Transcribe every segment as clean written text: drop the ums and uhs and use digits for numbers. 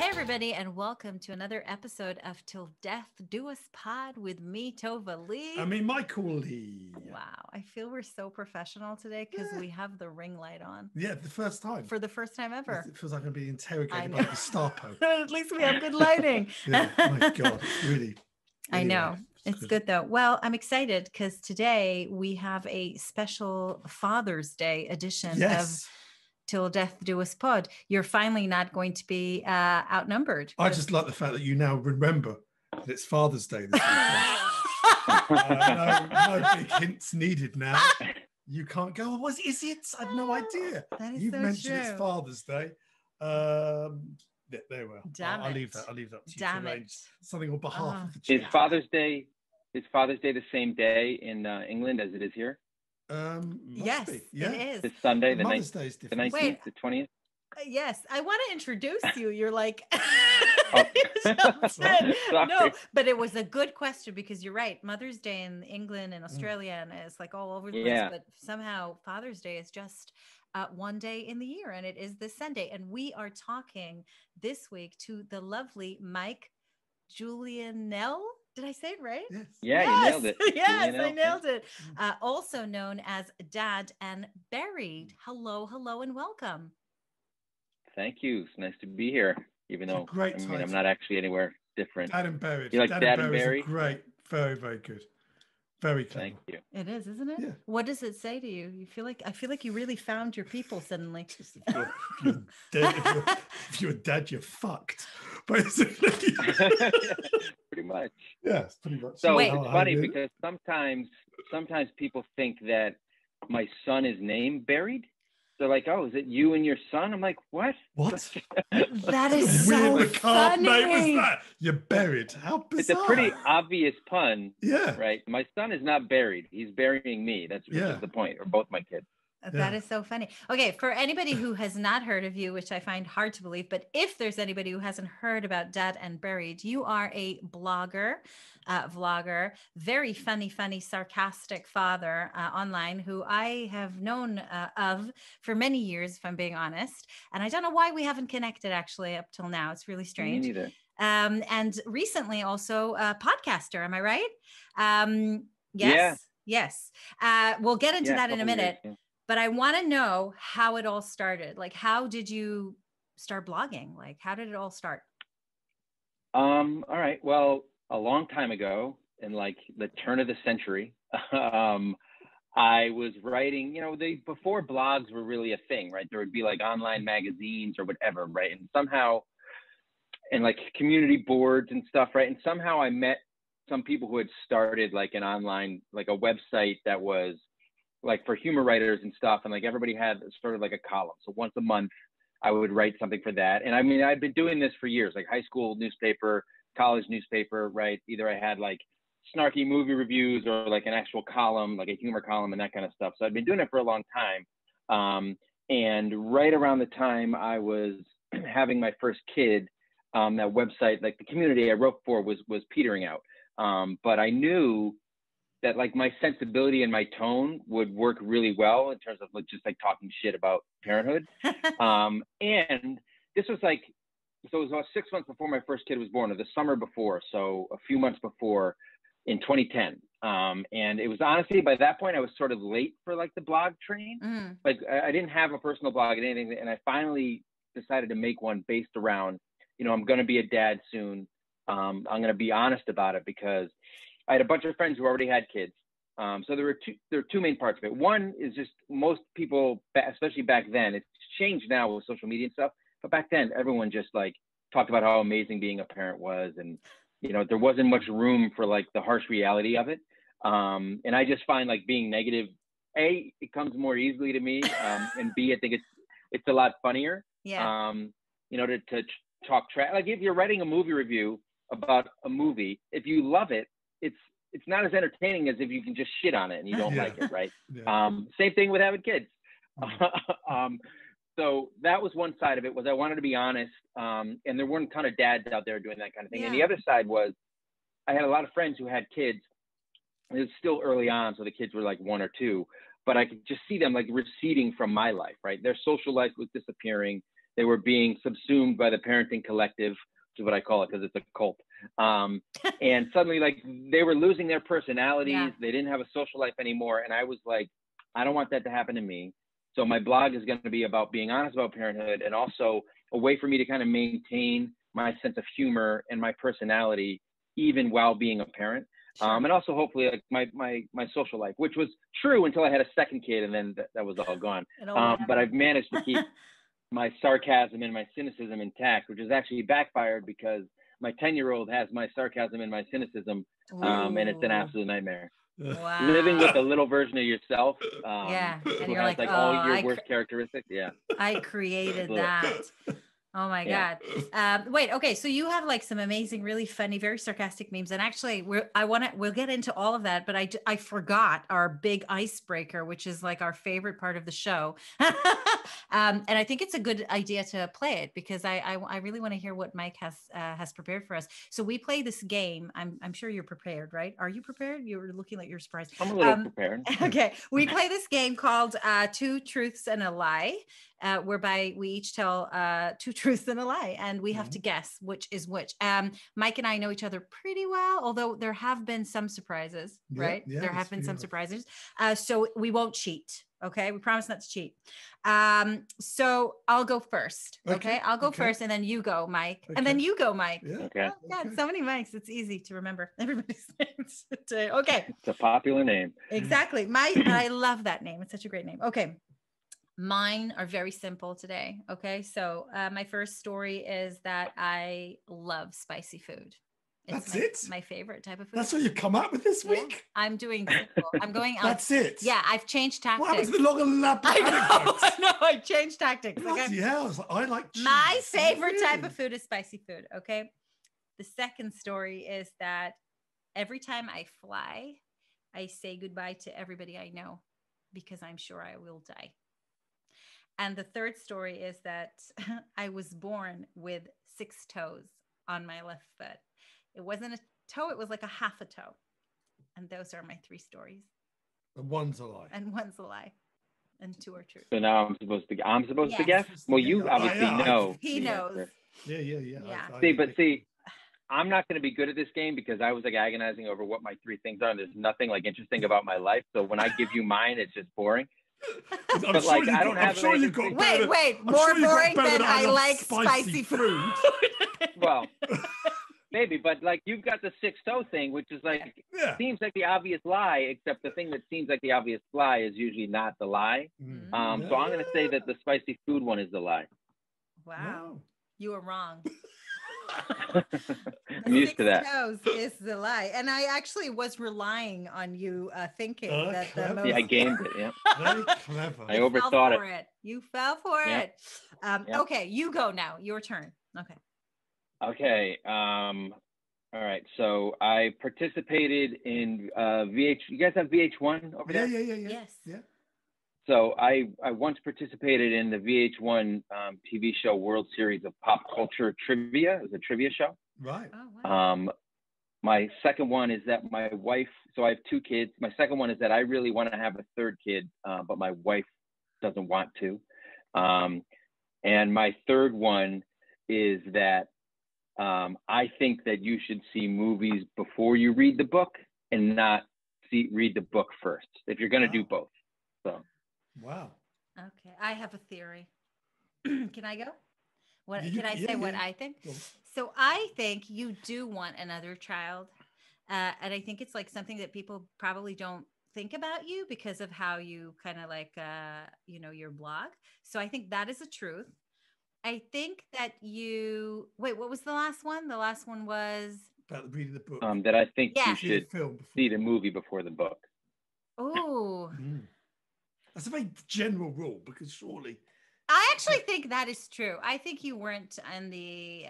everybody, and welcome to another episode of Till Death Do Us Pod with me, Tova Lee. I mean, Michael Lee. Wow, I feel we're so professional today because we have the ring light on. Yeah, the first time. For the first time ever. It feels like I'm being interrogated by the Gestapo. At least we have good lighting. Yeah, my God, really. I know. It's good though. Well, I'm excited because today we have a special Father's Day edition of Till Death Do Us Pod. You're finally not going to be outnumbered. I just like the fact that you now remember that it's Father's Day this weekend. No big hints needed now. You can't go, what is it? I had no idea. That is You've so mentioned true. it's Father's Day. Yeah, there we are. Damn I'll it. leave that. I'll leave that to you Damn to it. arrange something on behalf of the Is children. Father's Day the same day in England as it is here? Must Yes, be. Yeah. it is. It's Sunday, the Mother's Day is the different. 19th, Wait. the 20th. Yes, I want to introduce you. You're like, Oh. Sorry. Sorry. No, but it was a good question because you're right. Mother's Day in England and Australia and it's like all over the place. Yeah. But somehow Father's Day is just one day in the year, and it is this Sunday. And we are talking this week to the lovely Mike Julianell. Did I say it right? Yes. Yeah, you nailed it. Yes, Julianell, I yeah. nailed it. Also known as Dad and Buried. Hello, hello, and welcome. Thank you. It's nice to be here, even It's a though great I'm title. not actually anywhere different. Dad and Buried. You like Dad and Buried is a Buried? great, very, very good. Very clever. Thank you. It is, isn't it? Yeah. What does it say to you? I feel like you really found your people suddenly. Just if you're dead, if you're dead, you're fucked. Basically. Pretty much. Yeah, it's pretty much. So Wait. it's funny because sometimes people think that my son is named Buried. They're like, "Oh, is it you and your son?" I'm like, "What?" What? That is Weird so macabre name is funny. that? You're buried. How It's bizarre. a pretty obvious pun, Yeah. right? My son is not buried. He's burying me. Which Yeah. is the point, or both my kids. That Yeah. is so funny. Okay, for anybody who has not heard of you, which I find hard to believe, but if there's anybody who hasn't heard about Dad and Buried, you are a blogger, vlogger, very funny, sarcastic father online who I have known of for many years, if I'm being honest. And I don't know why we haven't connected actually up till now. It's really Me strange. neither. And recently also a podcaster. Am I right? Yes. Yes. We'll get into that in a couple years, minute. yeah. But I want to know how it all started. Like, how did you start blogging? Like, how did it all start? All right. Well, a long time ago, in like the turn of the century, I was writing. Before blogs were really a thing, right? There would be like online magazines or whatever, right? And somehow, and like community boards and stuff, right? And somehow I met some people who had started like an online, like a website that was like for humor writers and stuff. And like everybody had sort of like a column. So once a month I would write something for that. And I mean, I'd been doing this for years, like high school newspaper, college newspaper, right? Either I had like snarky movie reviews or like an actual column, like a humor column and that kind of stuff. So I'd been doing it for a long time. And right around the time I was having my first kid, that website, like the community I wrote for was petering out. But I knew that like my sensibility and my tone would work really well in terms of like just like talking shit about parenthood. And this was like, so it was about 6 months before my first kid was born, or the summer before. So a few months before in 2010. And it was honestly, by that point, I was sort of late for like the blog train. Mm. Like I didn't have a personal blog and anything. And I finally decided to make one based around, I'm going to be a dad soon. I'm going to be honest about it because I had a bunch of friends who already had kids. So there were two main parts of it. One is just most people, especially back then, it's changed now with social media and stuff, but back then everyone just like talked about how amazing being a parent was. And, there wasn't much room for like the harsh reality of it. And I just find like being negative, A, it comes more easily to me. And B, I think it's a lot funnier. Yeah. To talk trash. Like if you're writing a movie review about a movie, if you love it, it's not as entertaining as if you can just shit on it and you don't like it, right? Yeah. Same thing with having kids. So that was one side of it, was I wanted to be honest, and there weren't a ton of dads out there doing that kind of thing. Yeah. And the other side was I had a lot of friends who had kids. It was still early on, so the kids were like 1 or 2, but I could just see them like receding from my life, right? Their social life was disappearing. they were being subsumed by the parenting collective, which is what I call it because it's a cult. And suddenly, like, they were losing their personalities. Yeah. They didn't have a social life anymore. And I was like, I don't want that to happen to me. So my blog is going to be about being honest about parenthood, and also a way for me to kind of maintain my sense of humor and my personality, even while being a parent. Sure. And also hopefully like my social life, which was true until I had a second kid, and then that was all gone. But I've managed to keep my sarcasm and my cynicism intact, which has actually backfired because my 10-year-old has my sarcasm and my cynicism, and it's an absolute nightmare. Wow. Living with a little version of yourself, and who you're has like, all your worst characteristics. I created that. Oh my Yeah. God. Wait, okay. So you have like some amazing, really funny, very sarcastic memes. And actually we'll get into all of that, but I forgot our big icebreaker, which is like our favorite part of the show. And I think it's a good idea to play it because I really want to hear what Mike has prepared for us. So we play this game. I'm sure you're prepared, right? Are you prepared? You're looking like you're surprised. I'm a little prepared. Okay. We play this game called Two Truths and a Lie. Whereby we each tell two truths and a lie, and we have to guess which is which. Mike and I know each other pretty well, although there have been some surprises, right? Yeah, there have been some yeah. surprises. So we won't cheat. Okay, we promise not to cheat. So I'll go first. Okay, I'll go first, and then you go, Mike, and then you go, Mike. Yeah. Okay. Oh, God, so many Mikes. It's easy to remember everybody's names today. Okay, It's a popular name. exactly. I love that name. It's such a great name. Okay. Mine are very simple today. Okay. So my first story is that I love spicy food. It's my favorite type of food. That's what you've come up with this week? I'm doing simple. I'm going on. That's it? Yeah, I've changed tactics. What happened to the long elaborate I know, I changed tactics. Bloody hell. I like cheese. My favorite type of food is spicy food. Okay. The second story is that every time I fly, I say goodbye to everybody I know because I'm sure I will die. And the third story is that I was born with 6 toes on my left foot. It wasn't a toe, it was like a half a toe. And those are my 3 stories. And one's a lie. And one's a lie. And 2 are true. So now I'm supposed to guess? Well, you obviously know. He knows. Yeah. See, I'm not going to be good at this game because I was like agonizing over what my 3 things are. And there's nothing like interesting about my life. So when I give you mine, it's just boring. But like, I don't have. Wait, more boring than I like spicy food. Well, maybe, but like you've got the 6-toe thing, which is like seems like the obvious lie, except the thing that seems like the obvious lie is usually not the lie. So I'm going to say that the spicy food one is the lie. Wow. You were wrong. I'm used to that. 6 toes is the lie, and I actually was relying on you thinking that the most... Yeah, I gamed it. Yeah, very clever. I overthought it. You fell for it. Okay, you go now. Your turn. Okay. All right. So I participated in VH. You guys have VH1 over there? Yeah. Yes. Yeah. So I once participated in the VH1 TV show World Series of Pop Culture Trivia. It was a trivia show. Right. Oh, wow. My second one is that my wife, so I have 2 kids. My second one is that I really want to have a 3rd kid, but my wife doesn't want to. And my third one is that I think that you should see movies before you read the book and not read the book first, if you're going to do both. So. Wow. Okay, I have a theory. Can I go? Can I say what I think? Go. So I think you do want another child. And I think it's like something that people probably don't think about you because of how you kind of like, your blog. So I think that is a truth. I think that wait, what was the last one? The last one was about reading the book. That I think you should see the movie before the book. Oh. That's a very general rule because surely. I actually think that is true. I think you weren't in the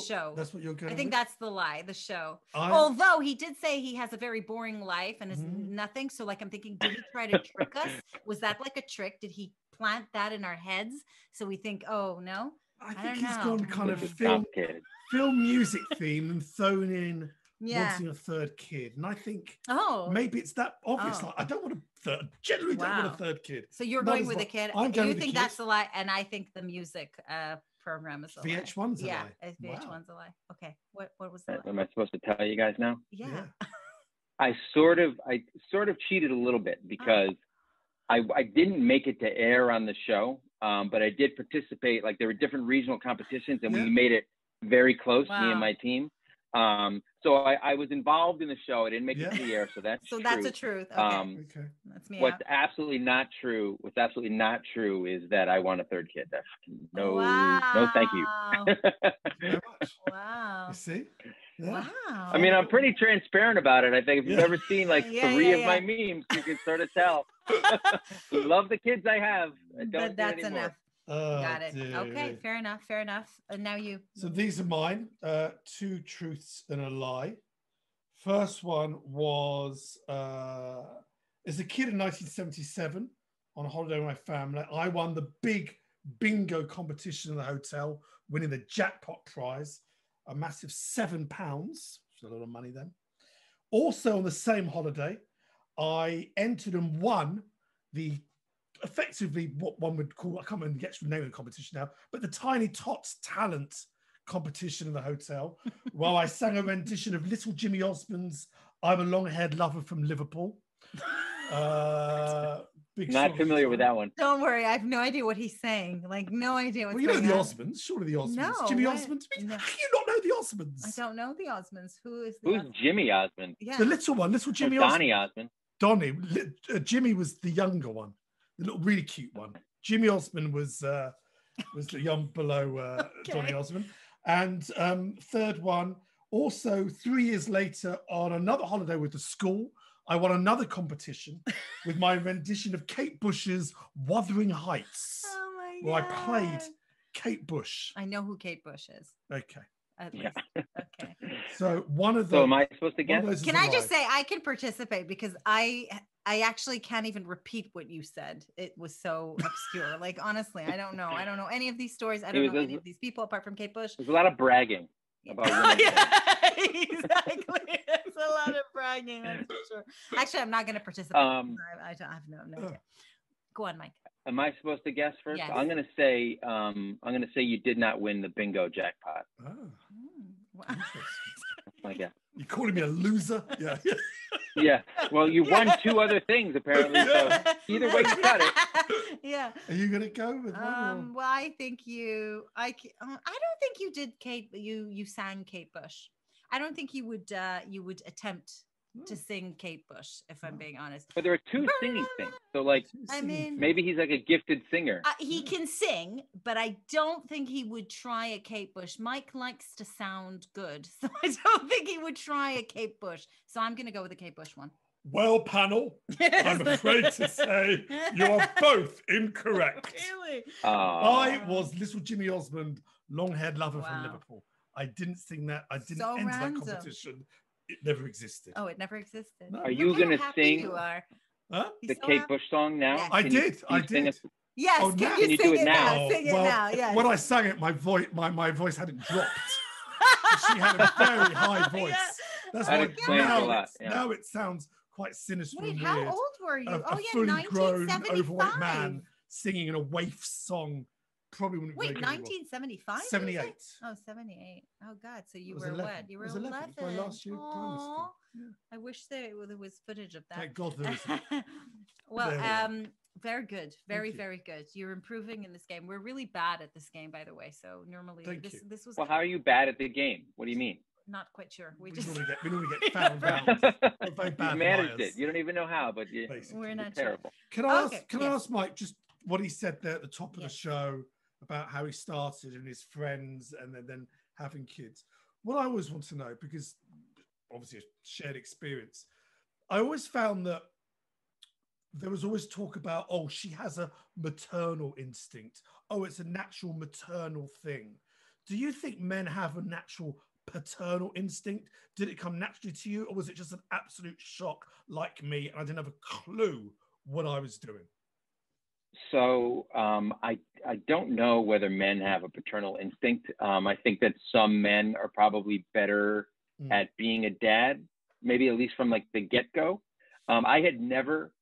show. That's what you're going. I think that's the lie, the show. Although he did say he has a very boring life and is nothing. So like I'm thinking, did he try to trick us? Was that like a trick? Did he plant that in our heads so we think, oh no? I think he's gone kind of film music theme and thrown in wanting a 3rd kid. And I think maybe it's that obvious. Like, I don't want to Generally don't want Wow. a third kid. So you're Not going as with the much. kid. I'm going You with the think kid. that's a lie, and I think the music program is a lie. VH1's a Yeah, lie. VH1's a lie. Okay, what was the lie? Am I supposed to tell you guys now? Yeah. I sort of cheated a little bit because I didn't make it to air on the show, but I did participate. Like there were different regional competitions, and we made it very close, me and my team. So I was involved in the show. I didn't make it to the air, so that's so true. that's a truth. Okay. Okay. That's me. What's absolutely not true is that I want a third kid. That's no, thank you. Thank you very much. Wow. You see? Yeah. Wow. I mean, I'm pretty transparent about it. I think if you've ever seen like three of my memes, you can sort of tell. Love the kids I have. I don't But that's anymore. enough. Got it. Okay, fair enough. Fair enough. And now you. So these are mine. 2 truths and a lie. First one was as a kid in 1977 on a holiday with my family, I won the big bingo competition in the hotel, winning the jackpot prize, a massive £7, which is a lot of money then. Also on the same holiday, I entered and won the effectively what one would call, I can't remember the actual name of the competition now, but the Tiny Tots talent competition in the hotel, while I sang a rendition of Little Jimmy Osmond's "I'm a Long-Haired Lover from Liverpool." Not familiar with that one. Don't worry, I have no idea what he's saying. Like, no idea what's going on. You know the Osmonds, surely the Osmonds. No, Jimmy what? Osmond. No. How can you not know the Osmonds? I don't know the Osmonds. Who's Jimmy Osmond? Yeah. The little one, little Jimmy Osmond. Donny Osmond. Donny. Jimmy was the younger one, the little really cute one. Jimmy Osmond was the young below Donny Osmond. And third one, also 3 years later on another holiday with the school, I won another competition with my rendition of Kate Bush's Wuthering Heights. Oh my God. Where I played Kate Bush. I know who Kate Bush is. Okay. At least. Okay. So one of those. So am I supposed to guess? Can I just say I can participate because I actually can't even repeat what you said. It was so obscure. Like honestly, I don't know. I don't know any of these stories. I don't know any of these people apart from Kate Bush. There's a lot of bragging about women. Exactly. It's a lot of bragging. That's for sure. Actually, I'm not going to participate. I have no idea. Go on, Mike. Am I supposed to guess first? Yes. I'm gonna say you did not win the bingo jackpot. Oh. Wow. That's my guess. You calling me a loser? Yeah. Yeah. Well, you won 2 other things apparently. So either way, you got it. Yeah. Are you gonna go with one? Well, I think you. I don't think you did Kate. You sang Kate Bush. I don't think you would attempt to sing Kate Bush, if I'm being honest. But there are 2 singing things. So like, I mean, maybe he's like a gifted singer. He can sing, but I don't think he would try a Kate Bush. Mike likes to sound good, so I don't think he would try a Kate Bush. So I'm going to go with the Kate Bush one. Well, panel, I'm afraid to say you are both incorrect. Really? I was Little Jimmy Osmond, Long-Haired Lover from Liverpool. I didn't sing that. I didn't enter that competition. It never existed. Oh, it never existed. No. Are you going to sing you are. the Kate Bush song now? Yes. I did. Yes, Oh, can now? you Can sing you do it it now? now? Sing it now, yes. When I sang it, my voice hadn't dropped. She had a very high voice. Yeah. That's That why explains a lot, now it sounds quite sinister Wait, and how weird. old were you? A fully grown, overweight man singing in a waif song probably wouldn't. Wait, 1975? 78. Oh, 78. Oh God, so you was were 11. what? You were It was 11. 11. It was my last year of primary school. Yeah. I wish there was footage of that. Thank God there isn't. Well, very good. Very good. You're improving in this game. We're really bad at this game, by the way. So normally this was. Well, how are you bad at the game? What do you mean? Not quite sure. We normally get found out. Very bad you managed liars. it. You don't even know how, but we're not terrible. Can I ask Mike just what he said there at the top of the show about how he started and his friends and then having kids? What I always want to know, because obviously a shared experience, I always found that there was always talk about, oh, she has a maternal instinct. Oh, it's a natural maternal thing. Do you think men have a natural paternal instinct? Did it come naturally to you, or was it just an absolute shock like me and I didn't have a clue what I was doing? So I don't know whether men have a paternal instinct. I think that some men are probably better at being a dad, maybe at least from like the get-go. I had never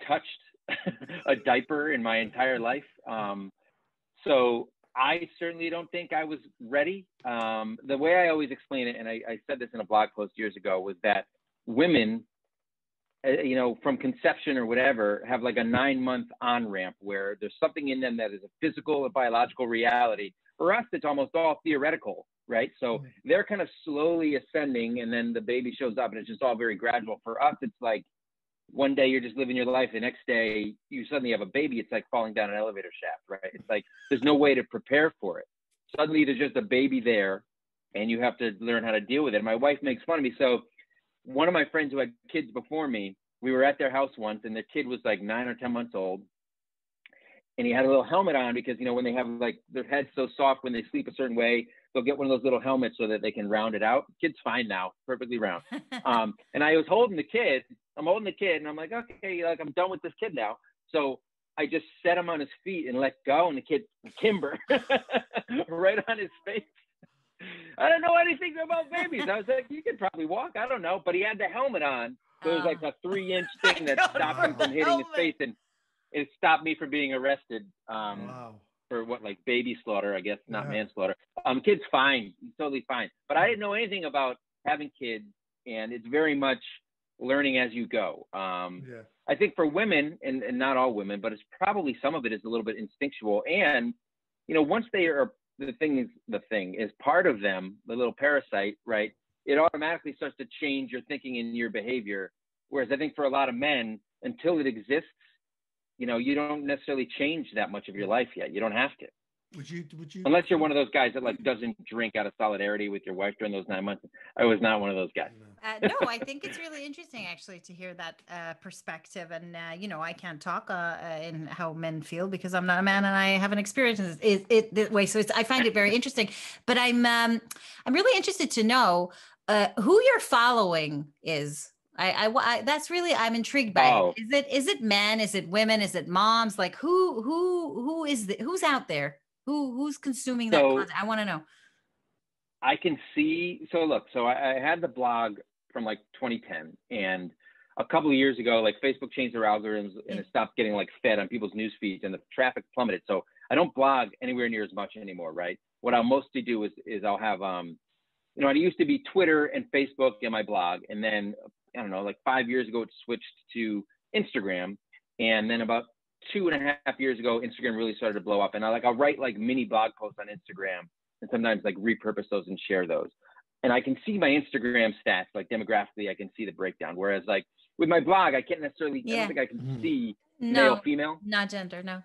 touched a diaper in my entire life. So I certainly don't think I was ready. The way I always explain it, and I said this in a blog post years ago, was that women, you know, from conception or whatever, have like a 9-month on-ramp where there's something in them that is a physical or biological reality. For us, it's almost all theoretical, right? So they're kind of slowly ascending, and then the baby shows up, and it's just all very gradual. For us, it's like one day you're just living your life, the next day you suddenly have a baby. It's like falling down an elevator shaft, right? It's like there's no way to prepare for it. Suddenly there's just a baby there, and you have to learn how to deal with it. My wife makes fun of me. So one of my friends who had kids before me, we were at their house once, and their kid was like 9 or 10 months old, and he had a little helmet on because, you know, when they have like their head's so soft when they sleep a certain way, they'll get one of those little helmets so that they can round it out. Kid's fine now, perfectly round. And I was holding the kid. I'm holding the kid, and I'm like, okay, like I'm done with this kid now. So I just set him on his feet and let go, and the kid timber right on his face. I don't know anything about babies. I was like, you could probably walk. I don't know. But he had the helmet on. So it was like a 3-inch thing that stopped him from hitting his face. And it stopped me from being arrested for what, like baby slaughter, I guess, not manslaughter. Kid's fine. He's totally fine. But I didn't know anything about having kids. And it's very much learning as you go. I think for women, and not all women, but it's probably some of it is a little bit instinctual. And, you know, once they are, the thing is part of them, the little parasite, right? It automatically starts to change your thinking and your behavior. Whereas I think for a lot of men, until it exists, you know, you don't necessarily change that much of your life yet. You don't have to. Would you? Unless you're one of those guys that like doesn't drink out of solidarity with your wife during those 9 months. I was not one of those guys. No, I think it's really interesting actually to hear that perspective. And you know, I can't talk in how men feel because I'm not a man and I haven't experienced it that way. So I find it very interesting. But I'm really interested to know who your following is. That's really, I'm intrigued by it. Is it men? Is it women? Is it moms? Like who's out there? Who's consuming that content? I want to know. I can see. So look, I had the blog from like 2010, and a couple of years ago, like Facebook changed their algorithms and it stopped getting like fed on people's news feeds, and the traffic plummeted. So I don't blog anywhere near as much anymore, right? What I'll mostly do is I'll have, you know, it used to be Twitter and Facebook in my blog, and then I don't know, like 5 years ago, it switched to Instagram, and then about 2.5 years ago, Instagram really started to blow up. And I'll write like mini blog posts on Instagram and sometimes like repurpose those and share those. And I can see my Instagram stats, like demographically, I can see the breakdown. Whereas like with my blog, I can't necessarily, I don't think I can see male, female. Not gender, no.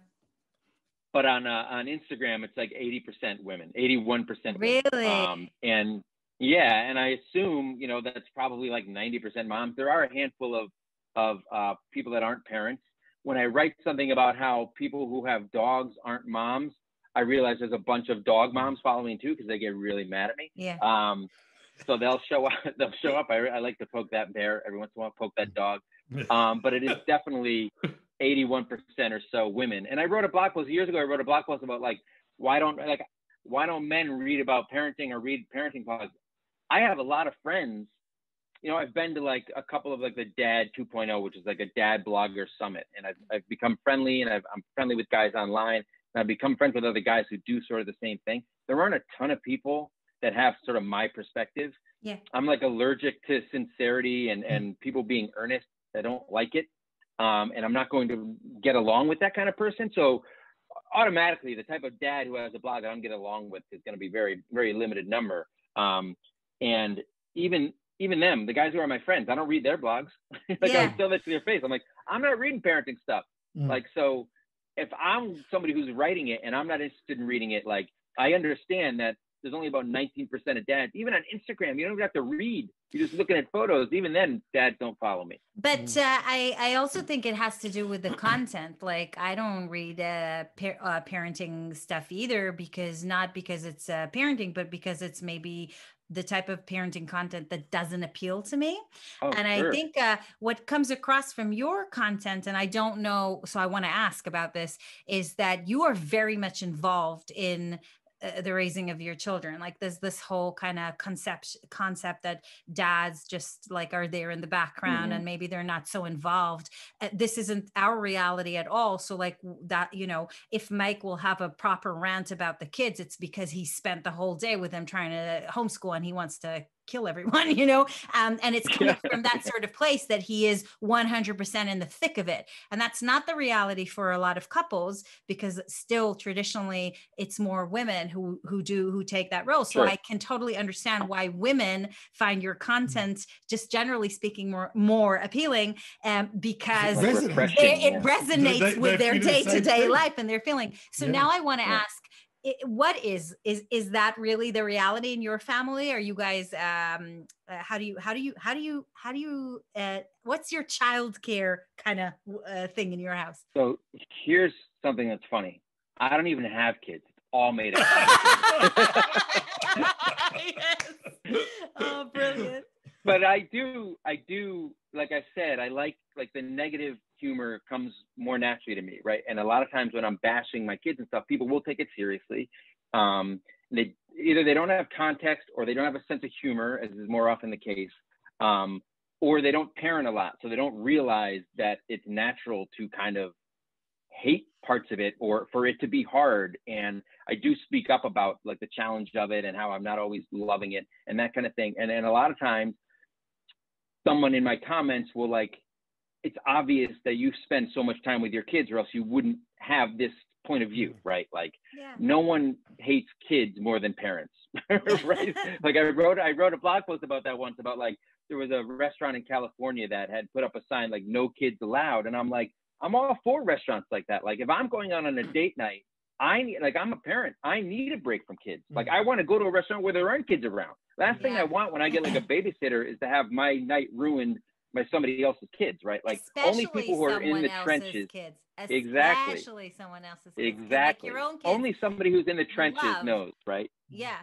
But on Instagram, it's like 80% women, 81% women. Really? And yeah, and I assume, you know, that's probably like 90% moms. There are a handful of people that aren't parents. When I write something about how people who have dogs aren't moms, I realize there's a bunch of dog moms following too, because they get really mad at me. Yeah. So they'll show up. I like to poke that bear every once in a while, poke that dog. But it is definitely 81% or so women. And I wrote a blog post years ago. I wrote a blog post about like, why don't men read about parenting or read parenting blogs? I have a lot of friends. You know, I've been to like a couple of like the Dad 2.0, which is like a dad blogger summit. And I've become friendly, and I'm friendly with guys online. And I've become friends with other guys who do sort of the same thing. There aren't a ton of people that have sort of my perspective. Yeah. I'm like allergic to sincerity and people being earnest. I don't like it. And I'm not going to get along with that kind of person. So automatically the type of dad who has a blog I don't get along with is going to be very, very limited number. And even them, the guys who are my friends, I don't read their blogs. I still that to their face. I'm like, I'm not reading parenting stuff. Like, so if I'm somebody who's writing it and I'm not interested in reading it, like I understand that there's only about 19% of dads, even on Instagram, you don't even have to read. You're just looking at photos. Even then, dads don't follow me. But I also think it has to do with the content. Like I don't read parenting stuff either, not because it's parenting, but because it's maybe the type of parenting content that doesn't appeal to me. And I think what comes across from your content, and I don't know, so I want to ask about this, is that you are very much involved in the raising of your children. Like there's this whole kind of concept that dads just like are there in the background and maybe they're not so involved. This isn't our reality at all. So like that, you know, if Mike will have a proper rant about the kids, it's because he spent the whole day with them trying to homeschool and he wants to kill everyone, you know, and it's coming from that sort of place that he is 100% in the thick of it. And that's not the reality for a lot of couples, because still traditionally it's more women who take that role. So I can totally understand why women find your content, just generally speaking, more appealing, because it resonates with their day-to-day life and their feeling. So now I want to ask, what is that really the reality in your family? Are you guys how do you what's your childcare kind of thing in your house? So here's something that's funny. I don't even have kids. It's all made up. Yes. Oh, brilliant. But I do, like I said, I like the negative humor comes more naturally to me, right? And a lot of times when I'm bashing my kids and stuff, people will take it seriously. They don't have context, or they don't have a sense of humor, as is more often the case, or they don't parent a lot, so they don't realize that it's natural to kind of hate parts of it, or for it to be hard. And I do speak up about like the challenge of it and how I'm not always loving it and that kind of thing. And a lot of times someone in my comments will like, it's obvious that you spend so much time with your kids or else you wouldn't have this point of view, right? Like no one hates kids more than parents, right? Like I wrote a blog post about that once, about like, there was a restaurant in California that had put up a sign like no kids allowed. And I'm like, I'm all for restaurants like that. Like if I'm going on a date night, I'm a parent, I need a break from kids. Like I want to go to a restaurant where there aren't kids around. Last thing I want when I get like a babysitter is to have my night ruined by somebody else's kids, right? Like especially only people who are in the trenches. Kids. Exactly. Especially someone else's kids. Exactly. Like your own kids. Only somebody who's in the trenches knows, right? Yeah.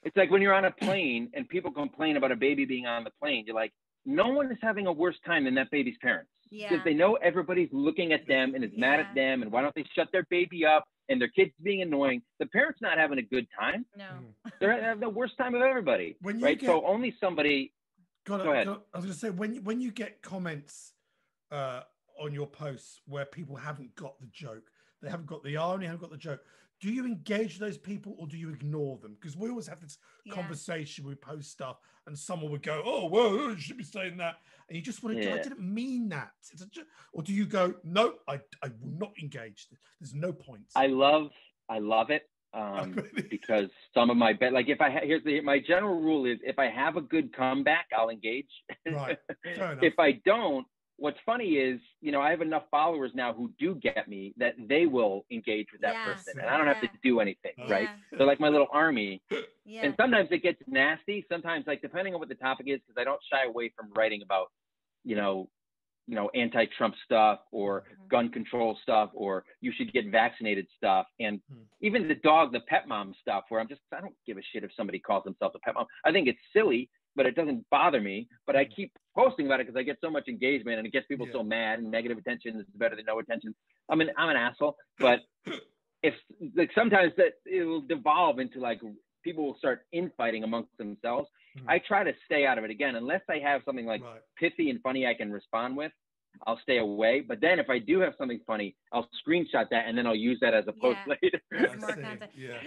It's like when you're on a plane and people complain about a baby being on the plane, you're like, no one is having a worse time than that baby's parents. Because they know everybody's looking at them and is mad at them, and why don't they shut their baby up, and their kids being annoying. The parents not having a good time. No. They're having the worst time of everybody. Right? So only somebody go ahead. I was gonna say, when you get comments on your posts where people haven't got the joke, they haven't got the irony, haven't got the joke, do you engage those people or do you ignore them? Because we always have this conversation, we post stuff and someone would go, oh, well, you should be saying that. And you just want to go, I didn't mean that. Or do you go, no, I will not engage. There's no point. I love it. Because some of my my general rule is, if I have a good comeback, I'll engage. Right. Fair enough. If I don't, what's funny is, I have enough followers now who do get me that they will engage with that person, and I don't have to do anything, right? They're like my little army. And sometimes it gets nasty. Sometimes, like, depending on what the topic is, because I don't shy away from writing about, anti-Trump stuff or gun control stuff, or you should get vaccinated stuff. And even the pet mom stuff, where I don't give a shit if somebody calls themselves a pet mom. I think it's silly, but it doesn't bother me. But I keep posting about it because I get so much engagement and it gets people so mad, and negative attention is better than no attention. I'm an asshole, but if like sometimes that it will devolve into like people will start infighting amongst themselves. I try to stay out of it again, unless I have something like pithy and funny I can respond with. I'll stay away. But then if I do have something funny, I'll screenshot that and then I'll use that as a post later. More content.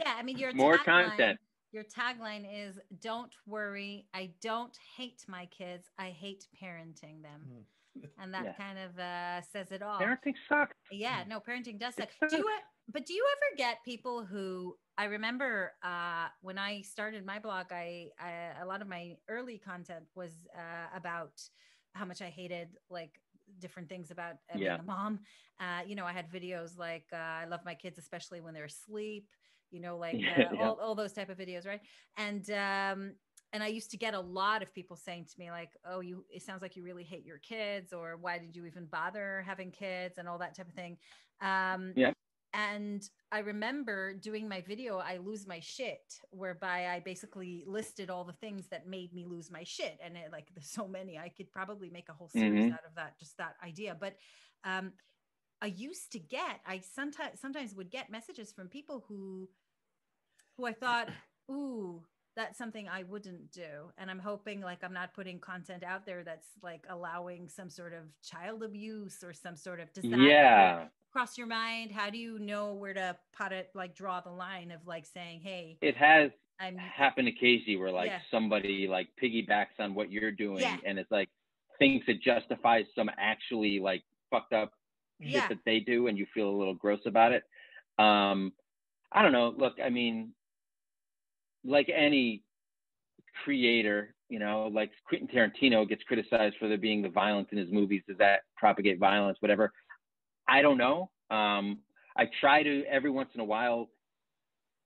I mean, your more content. Your tagline is, don't worry, I don't hate my kids, I hate parenting them. And that kind of says it all. Parenting sucks. Yeah, no, parenting does suck. Do you ever get people who, I remember when I started my blog, a lot of my early content was about how much I hated like different things about being a mom. I had videos like, I love my kids, especially when they're asleep. All those type of videos, right? And I used to get a lot of people saying to me like, oh, it sounds like you really hate your kids, or why did you even bother having kids, and all that type of thing. And I remember doing my video, I Lose My Shit, whereby I basically listed all the things that made me lose my shit. And there's so many, I could probably make a whole series out of that, just that idea. But I used to get, I sometimes would get messages from people who who I thought, ooh, that's something I wouldn't do. And I'm hoping like I'm not putting content out there that's like allowing some sort of child abuse or some sort of, does that ever cross your mind? How do you know where to put it, like draw the line of like saying, hey, it has happened occasionally where like somebody like piggybacks on what you're doing and it's like thinks it justifies some actually like fucked up shit that they do, and you feel a little gross about it. I don't know. Look, I mean, like any creator, you know, like Quentin Tarantino gets criticized for there being the violence in his movies. Does that propagate violence, whatever? I don't know. I try to every once in a while,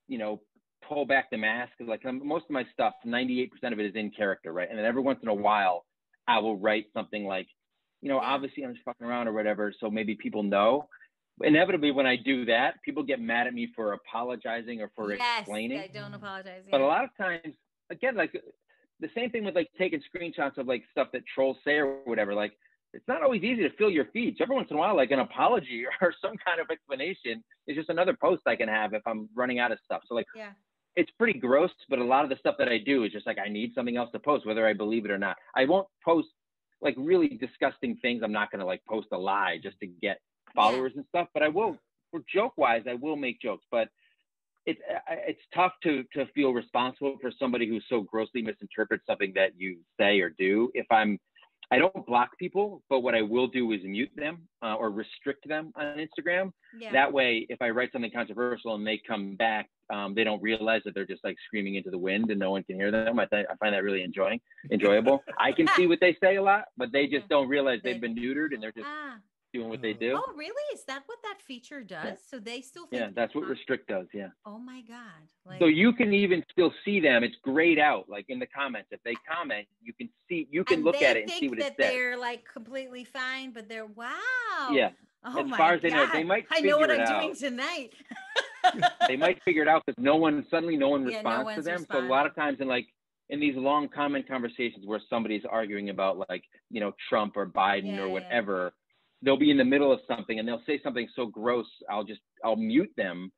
you know, pull back the mask. Like most of my stuff, 98% of it is in character, right? And then every once in a while, I will write something like, you know, obviously I'm just fucking around or whatever, so maybe people know. Inevitably, when I do that, people get mad at me for apologizing or for explaining. I don't apologize. But a lot of times, again, like the same thing with like taking screenshots of like stuff that trolls say or whatever. Like it's not always easy to fill your feeds. Every once in a while, like an apology or some kind of explanation is just another post I can have if I'm running out of stuff. So like, it's pretty gross. But a lot of the stuff that I do is just like I need something else to post, whether I believe it or not. I won't post like really disgusting things. I'm not going to like post a lie just to get followers and stuff, but I will, for joke wise, I will make jokes, but it's tough to feel responsible for somebody who so grossly misinterprets something that you say or do. I don't block people, but what I will do is mute them or restrict them on Instagram. That way, if I write something controversial and they come back, they don't realize that they're just like screaming into the wind and no one can hear them. I find that really enjoyable. I can see what they say a lot, but they just don't realize they've been neutered and they're just doing what they do. Oh, really? Is that what that feature does? So they still think that's what restrict does. Oh my God. Like, so you can even still see them. It's grayed out, like in the comments. If they comment, you can see, you can look at it and see what it says. They're like completely fine, but they're Yeah. Oh as my far as they God. know, they might. I know what I'm doing tonight. They might figure it out because no one responds to them. So a lot of times in these long comment conversations where somebody's arguing about like, you know, Trump or Biden or whatever, they'll be in the middle of something and they'll say something so gross, I'll mute them,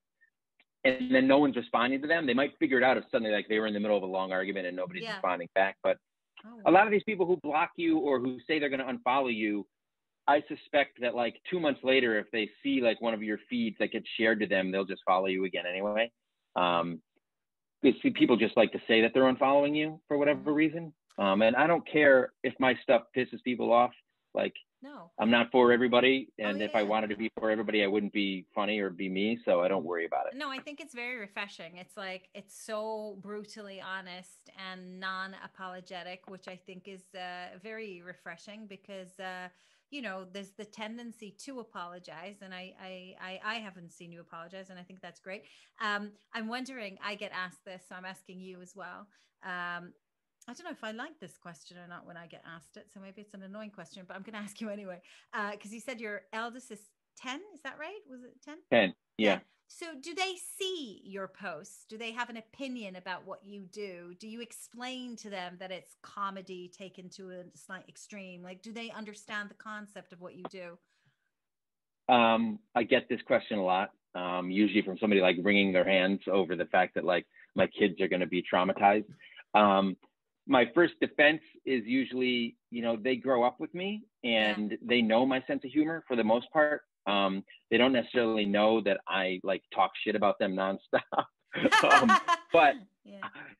and then no one's responding to them. They might figure it out if suddenly like they were in the middle of a long argument and nobody's responding back. But a lot of these people who block you or who say they're going to unfollow you, I suspect that like 2 months later, if they see like one of your feeds that gets shared to them, they'll just follow you again anyway. People just like to say that they're unfollowing you for whatever reason. And I don't care if my stuff pisses people off. Like, no, I'm not for everybody. And if I wanted to be for everybody, I wouldn't be funny or be me. So I don't worry about it. No, I think it's very refreshing. It's like, it's so brutally honest and non-apologetic, which I think is very refreshing because, you know, there's the tendency to apologize. And I haven't seen you apologize. And I think that's great. I'm wondering, I get asked this, so I'm asking you as well. I don't know if I like this question or not when I get asked it. So maybe it's an annoying question, but I'm going to ask you anyway. Because you said your eldest is 10. Is that right? Was it 10? 10. Yeah. So do they see your posts? Do they have an opinion about what you do? Do you explain to them that it's comedy taken to a slight extreme? Like, do they understand the concept of what you do? I get this question a lot, usually from somebody like wringing their hands over the fact that like my kids are going to be traumatized. My first defense is usually, you know, they grow up with me and they know my sense of humor for the most part. They don't necessarily know that I like talk shit about them nonstop, but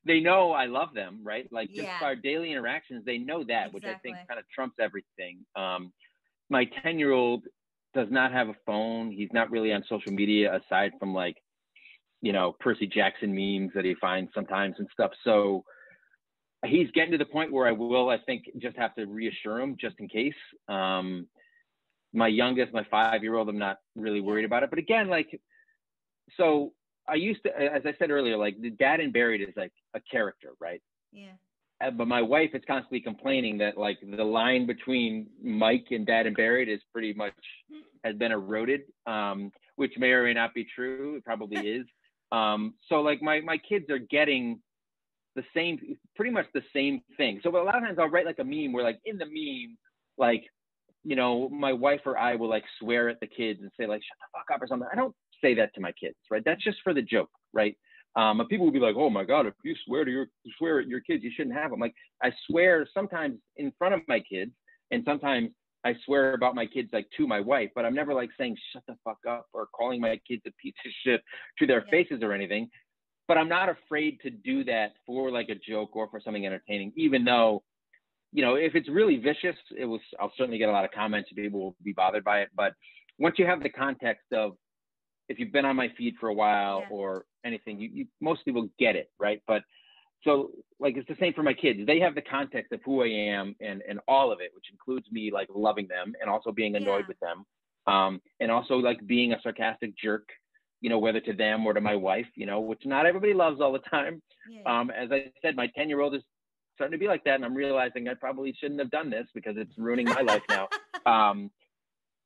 they know I love them, right? Like just our daily interactions, they know that, which I think kind of trumps everything. My 10-year-old does not have a phone. He's not really on social media aside from like, you know, Percy Jackson memes that he finds sometimes and stuff. So he's getting to the point where I will, I think, just have to reassure him just in case. My youngest, my 5-year-old, I'm not really worried about it. But again, like, so I used to, as I said earlier, like the Dad and Buried is like a character, right? Yeah. But my wife is constantly complaining that like the line between Mike and Dad and Buried is pretty much has been eroded, which may or may not be true. It probably is. So like my kids are getting pretty much the same thing. So a lot of times I'll write like a meme where like in the meme, like, you know, my wife or I will like swear at the kids and say like, shut the fuck up or something. I don't say that to my kids, right? That's just for the joke, right? And people will be like, oh my God, if you swear at your kids, you shouldn't have them. Like, I swear sometimes in front of my kids, and sometimes I swear about my kids, like, to my wife, but I'm never like saying, shut the fuck up, or calling my kids a piece of shit to their faces or anything. But I'm not afraid to do that for like a joke or for something entertaining, even though, you know, if it's really vicious, I'll certainly get a lot of comments and people will be bothered by it. But once you have the context of, if you've been on my feed for a while or anything, you most people get it, right? But so, like, it's the same for my kids. They have the context of who I am and all of it, which includes me like loving them and also being annoyed with them, and also like being a sarcastic jerk, you know, whether to them or to my wife, you know, which not everybody loves all the time. As I said, my 10-year-old is starting to be like that, and I'm realizing I probably shouldn't have done this because it's ruining my life now.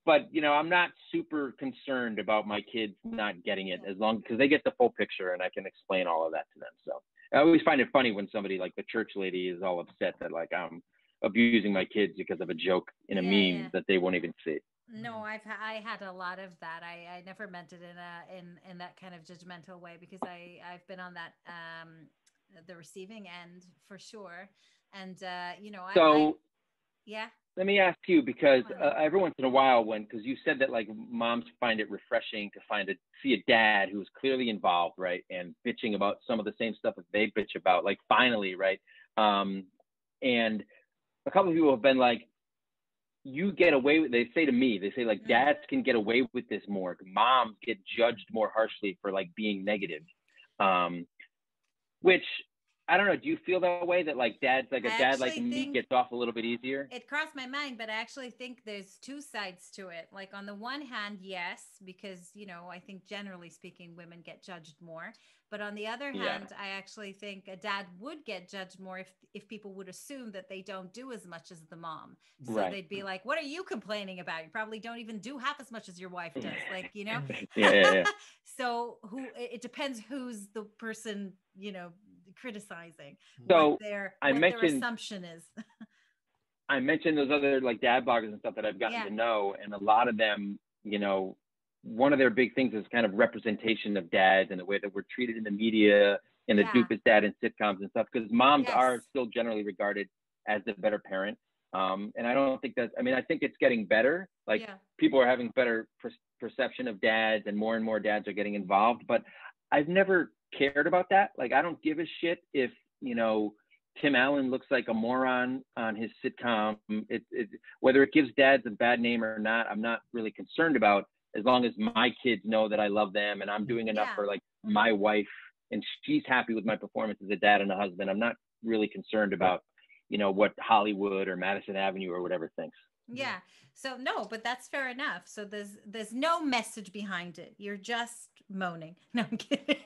But, you know, I'm not super concerned about my kids not getting it, as long because they get the full picture and I can explain all of that to them. So I always find it funny when somebody like the church lady is all upset that like I'm abusing my kids because of a joke in a meme that they won't even see. No, I had a lot of that. I never meant it in that kind of judgmental way, because I've been on that the receiving end for sure. And you know, let me ask you, because every once in a while, because you said that like moms find it refreshing to see a dad who's clearly involved, right, and bitching about some of the same stuff that they bitch about, like finally, right, and a couple of people have been like, you get away with, they say to me, they say like dads can get away with this more, moms get judged more harshly for like being negative, which I don't know. Do you feel that way, that like dads, like a dad like me gets off a little bit easier? It crossed my mind, but I actually think there's two sides to it. Like on the one hand, yes, because, you know, I think generally speaking, women get judged more. But on the other hand, I actually think a dad would get judged more if people would assume that they don't do as much as the mom. So they'd be like, what are you complaining about? You probably don't even do half as much as your wife does. Like, you know? So it depends who's the person, you know, criticizing. So what their assumption is. I mentioned those other like dad bloggers and stuff that I've gotten to know, and a lot of them, you know, one of their big things is kind of representation of dads and the way that we're treated in the media and the doofus dad in sitcoms and stuff, because moms are still generally regarded as the better parent. And I don't think I think it's getting better. Like people are having better perception of dads, and more dads are getting involved, but I've never cared about that. Like, I don't give a shit if, you know, Tim Allen looks like a moron on his sitcom. Whether it gives dads a bad name or not, I'm not really concerned about, as long as my kids know that I love them and I'm doing enough for like my wife and she's happy with my performance as a dad and a husband. I'm not really concerned about, you know, what Hollywood or Madison Avenue or whatever thinks. Yeah. So no, but that's fair enough. So there's no message behind it. You're just moaning. No, I'm kidding.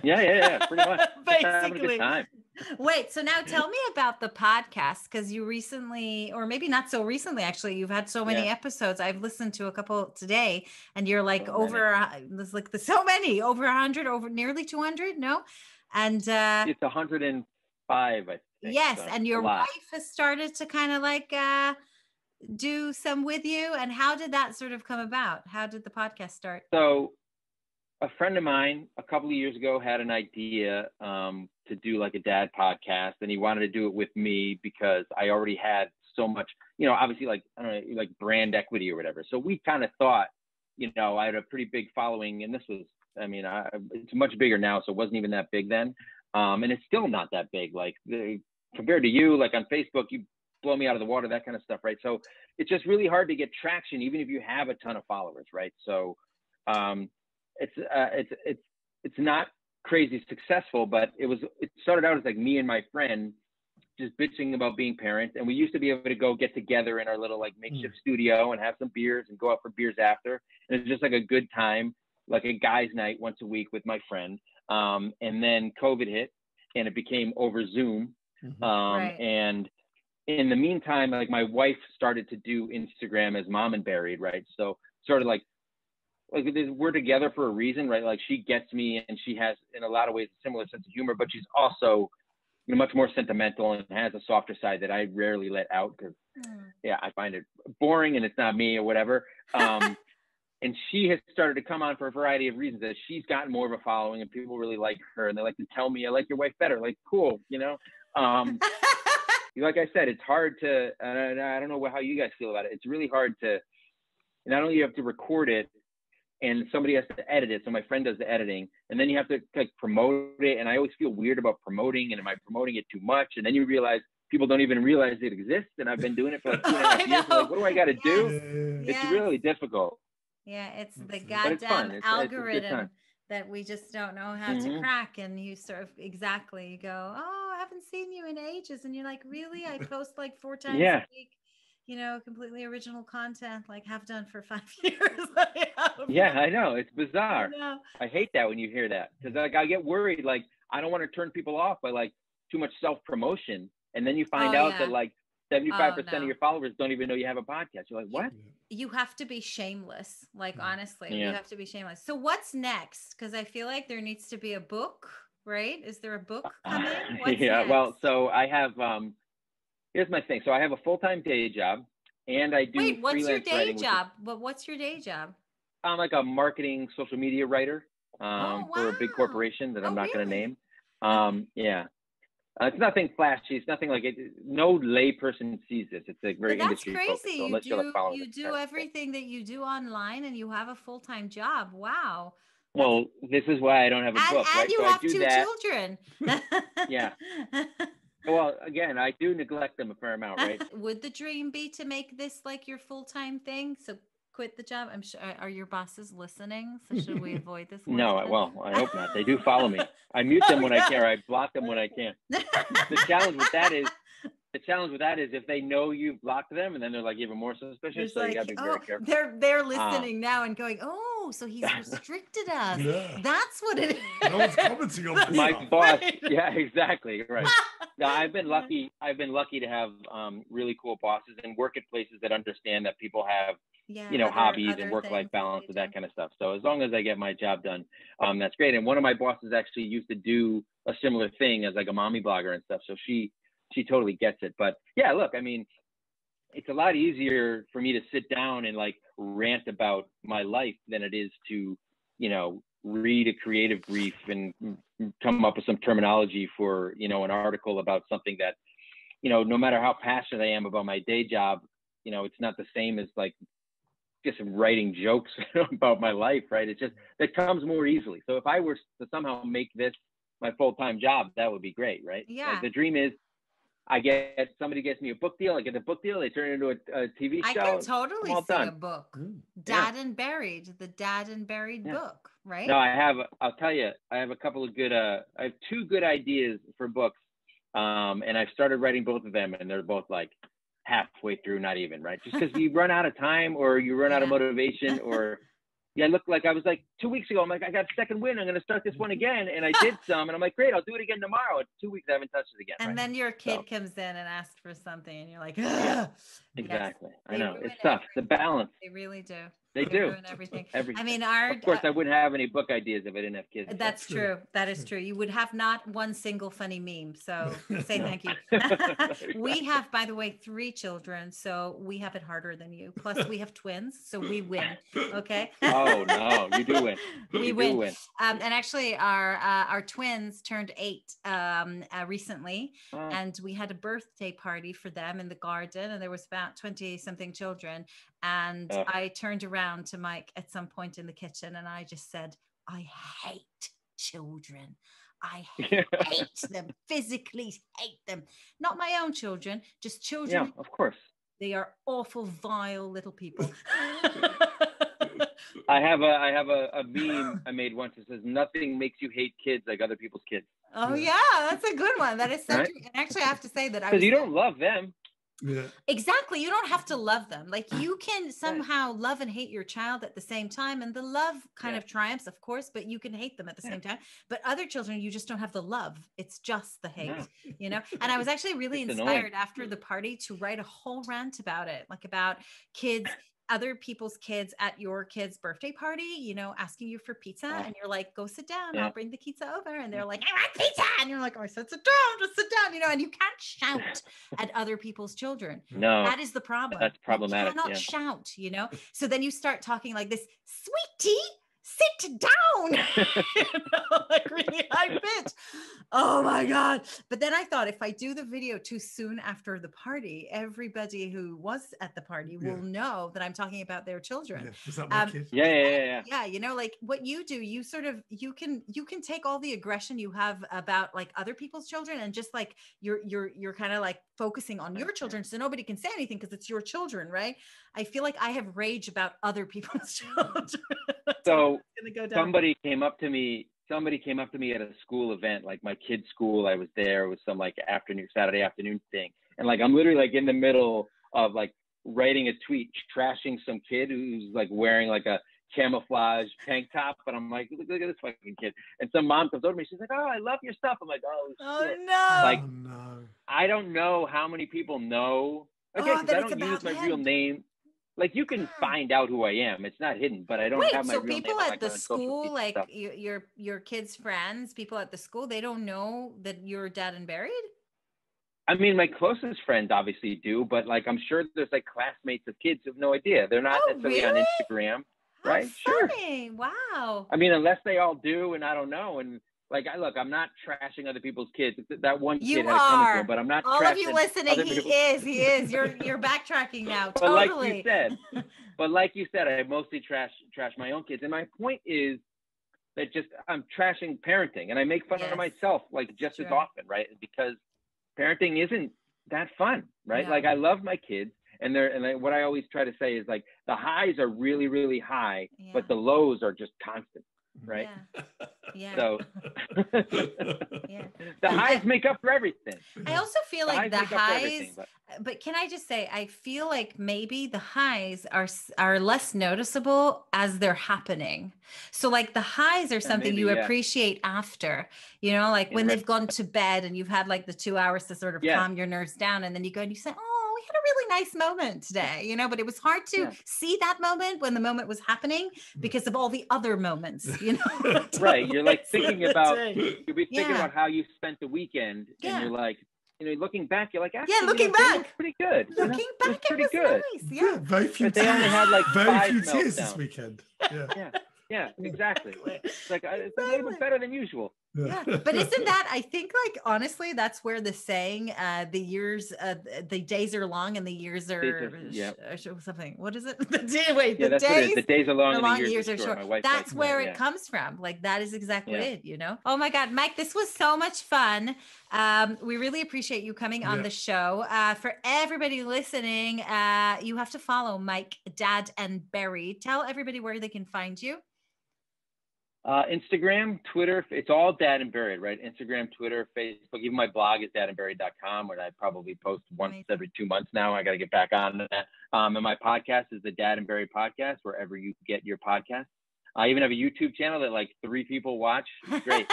Yeah. Pretty much. Basically. A good time. Wait, so now tell me about the podcast, because you recently, or maybe not so recently, actually, you've had so many episodes. I've listened to a couple today, and you're like so over 100, over nearly 200. No. And it's 105, I think. Yes. So and your wife has started to kind of like do some with you. And how did that sort of come about? How did the podcast start? So a friend of mine a couple of years ago had an idea to do like a dad podcast, and he wanted to do it with me because I already had so much, you know, obviously like, I don't know, like brand equity or whatever. So we kind of thought, you know, I had a pretty big following, and this was, I mean, it's much bigger now, so it wasn't even that big then. And it's still not that big. Like compared to you, like on Facebook, you blow me out of the water, that kind of stuff, right? So it's just really hard to get traction, even if you have a ton of followers, right? So it's not crazy successful, but it started out as like me and my friend just bitching about being parents, and we used to be able to go get together in our little like makeshift studio and have some beers and go out for beers after, and it's just like a good time, like a guys' night once a week with my friend. And then COVID hit, and it became over Zoom. And in the meantime, like my wife started to do Instagram as Mom and Buried, right? So sort of like we're together for a reason, right? Like she gets me, and she has in a lot of ways a similar sense of humor, but she's also, you know, much more sentimental and has a softer side that I rarely let out because I find it boring and it's not me or whatever. And she has started to come on for a variety of reasons. That she's gotten more of a following, and people really like her, and they like to tell me, "I like your wife better." Like, cool, you know. Like I said, it's hard to. I don't know how you guys feel about it. It's really hard to. Not only you have to record it, and somebody has to edit it. So my friend does the editing, and then you have to like promote it. And I always feel weird about promoting, and am I promoting it too much? And then you realize people don't even realize it exists. And I've been doing it for like 2.5 years. Like, what do I got to do? Yes. It's really difficult. Yeah, it's the But goddamn it's algorithm that we just don't know how to crack. And you sort of you go, oh, I haven't seen you in ages. And you're like, really? I post like 4 times a week, you know, completely original content, like have done for 5 years. I know. It's bizarre. I hate that when you hear that, because like I get worried, like I don't want to turn people off by like too much self-promotion. And then you find out that like 75% of your followers don't even know you have a podcast. You're like, what? You have to be shameless. Like, honestly, you have to be shameless. So what's next? Because I feel like there needs to be a book, right? Is there a book coming? What's next? Well, so I have, here's my thing. So I have a full-time day job, and I do Wait, what's your day job? What's your day job? I'm like a marketing social media writer for a big corporation that I'm not going to name. It's nothing flashy. It's nothing like it. No lay person sees this. It's like very industry focused. So you do everything that you do online, and you have a full-time job. Wow. Well, this is why I don't have a book, right? And you have 2 children. Yeah. Well, again, I do neglect them a fair amount, right? Would the dream be to make this like your full-time thing? So quit the job. I'm sure. Are your bosses listening? So should we avoid this? No, well, I hope not. They do follow me. I mute them when I can. Or I block them when I can. The challenge with that is if they know you've blocked them, and then they're like even more suspicious. It's so like, you gotta be very careful. They're listening now and going, oh, so he's restricted us. That's what it is. No one's commenting on this. My boss. Yeah, exactly. Right. No, I've been lucky to have really cool bosses and work at places that understand that people have hobbies and work-life balance and that kind of stuff. So as long as I get my job done, that's great. And one of my bosses actually used to do a similar thing as like a mommy blogger and stuff. So she totally gets it. But yeah, look, I mean, it's a lot easier for me to sit down and like rant about my life than it is to, read a creative brief and come up with some terminology for, an article about something that, no matter how passionate I am about my day job, it's not the same as like just writing jokes about my life, right? It comes more easily. So if I were to somehow make this my full-time job, that would be great, right? Yeah. Like the dream is somebody gets me a book deal, I get the book deal, they turn it into a TV show. I can totally see a book. Dad and Buried, the Dad and Buried book, right? No, I'll tell you, I have a couple of I have 2 good ideas for books. And I've started writing both of them, and they're both like halfway through, not even, right? Just because you run out of time or you run out of motivation or I was like 2 weeks ago, I'm like, I got a second win. I'm going to start this one again. And I did some, and I'm like, great, I'll do it again tomorrow. It's 2 weeks. I haven't touched it again. And then your kid comes in and asks for something, and you're like, ugh. Exactly. Yes, I know. It's tough. The balance. They really do. They do. Ruin everything. Everything. I mean, of course, I wouldn't have any book ideas if I didn't have kids. That's true. That is true. You would have not one single funny meme. So say thank you. We have, by the way, 3 children, so we have it harder than you. Plus, we have twins, so we win. Okay. Oh no, you do win. We win. And actually, our twins turned 8 recently, and we had a birthday party for them in the garden, and there was about 20-something children. And I turned around to Mike at some point in the kitchen, and I just said, I hate children. I hate them, physically hate them. Not my own children, just children. Yeah, of course. They are awful, vile little people. I have a meme I made once that says, nothing makes you hate kids like other people's kids. Oh yeah, that's a good one. That is so true. And actually, I have to say that because you don't love them. Yeah. Exactly. You don't have to love them. Like you can somehow love and hate your child at the same time. And the love kind of triumphs, of course, but you can hate them at the same time. But other children, you just don't have the love. It's just the hate, And I was actually really inspired after the party to write a whole rant about it, like about kids other people's kids at your kid's birthday party, you know, asking you for pizza, and you're like, go sit down, I'll bring the pizza over. And they're like, I want pizza. And you're like, oh, I said, sit down, just sit down, you know, and you can't shout at other people's children. No, that is the problem. That's problematic. You cannot shout, you know? So then you start talking like this, sweetie, sit down, you know, like really high pitch. Oh my God. But then I thought, if I do the video too soon after the party, everybody who was at the party will know that I'm talking about their children. Yeah. Was that my kid? Yeah. You know, like what you do, you sort of, you can take all the aggression you have about like other people's children, and just like you're kind of like focusing on your children, so nobody can say anything because it's your children, right? I feel like I have rage about other people's children. So somebody came up to me at a school event, like my kid's school. I was there. It was some like Saturday afternoon thing. And like, I'm literally like in the middle of like writing a tweet, trashing some kid who's like wearing like a camouflage tank top. And I'm like, look at this fucking kid. And some mom comes over to me. She's like, oh, I love your stuff. I'm like, oh shit. No. Like, I don't know how many people know. Okay, because I don't use my real name. Like, you can find out who I am. It's not hidden, but I don't have my real name. So people at the school, like your kids' friends, people at the school, they don't know that you're dead and buried? I mean, my closest friends obviously do, but like, I'm sure there's like classmates of kids who have no idea. They're not necessarily on Instagram, right? Funny. Sure. Wow. I mean, unless they all do, and I don't know. And like, I'm not trashing other people's kids. That one kid had a comic book, but I'm not all trashing of you listening. He is. You're backtracking now. But totally. like you said, I mostly trash my own kids. And my point is that just I'm trashing parenting, and I make fun of myself like just as often, right? Because parenting isn't that fun, right? No. Like, I love my kids, and what I always try to say is like, the highs are really, really high, but the lows are just constant. Right. Yeah. So the highs make up for everything. I also feel like the highs, but can I just say, I feel like maybe the highs are less noticeable as they're happening. So like the highs are something you appreciate after, you know, like when they've gone to bed and you've had like the 2 hours to sort of calm your nerves down, and then you go and you say, oh, we had a really nice moment today, you know, but it was hard to see that moment when the moment was happening because of all the other moments, you know. Right. You're like thinking about, you'll be thinking about how you spent the weekend, and you're like, you know, looking back, you're like, actually, looking back, pretty good. Looking back, it was good. Nice. Yeah. Very few they only had like very few tears this weekend. Yeah, exactly. It's like it's a little bit better than usual. Yeah, but isn't that, I think, like, honestly, that's where the saying, the days are long and the years are something. What is it? The days are long and the years are short. That's where it comes from. Like, that is exactly it, you know? Oh my God, Mike, this was so much fun. We really appreciate you coming on the show. For everybody listening, you have to follow Mike, Dad and Buried. Tell everybody where they can find you. Instagram, Twitter, it's all Dad and Buried, right? Instagram, Twitter, Facebook. Even my blog is dadandburied.com, where I probably post once every 2 months now. I got to get back on that. And my podcast is the Dad and Buried podcast, wherever you get your podcast. I even have a YouTube channel that like 3 people watch. It's great.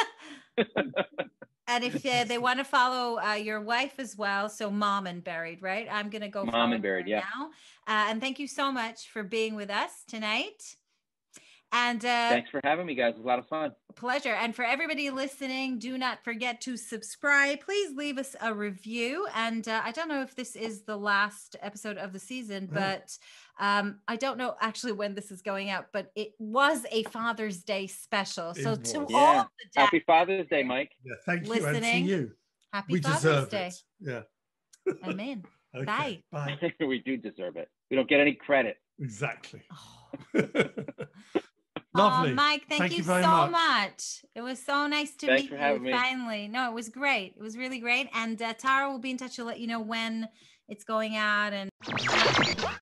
And if they want to follow your wife as well, so Mom and Buried, right? I'm going to go Mom and Buried, now. And thank you so much for being with us tonight. And thanks for having me, guys. It was a lot of fun. Pleasure. And for everybody listening, do not forget to subscribe. Please leave us a review. And I don't know if this is the last episode of the season, but I don't know actually when this is going out, but it was a Father's Day special. So all the dads, happy Father's Day, Mike. Yeah, thank you. And to you. Happy Father's Day. Yeah. Amen. Okay. Bye. We do deserve it. We don't get any credit. Exactly. Lovely. Mike, thank you so much. It was so nice to meet you finally. No, it was great. It was really great. And Tara will be in touch to let you know when it's going out. And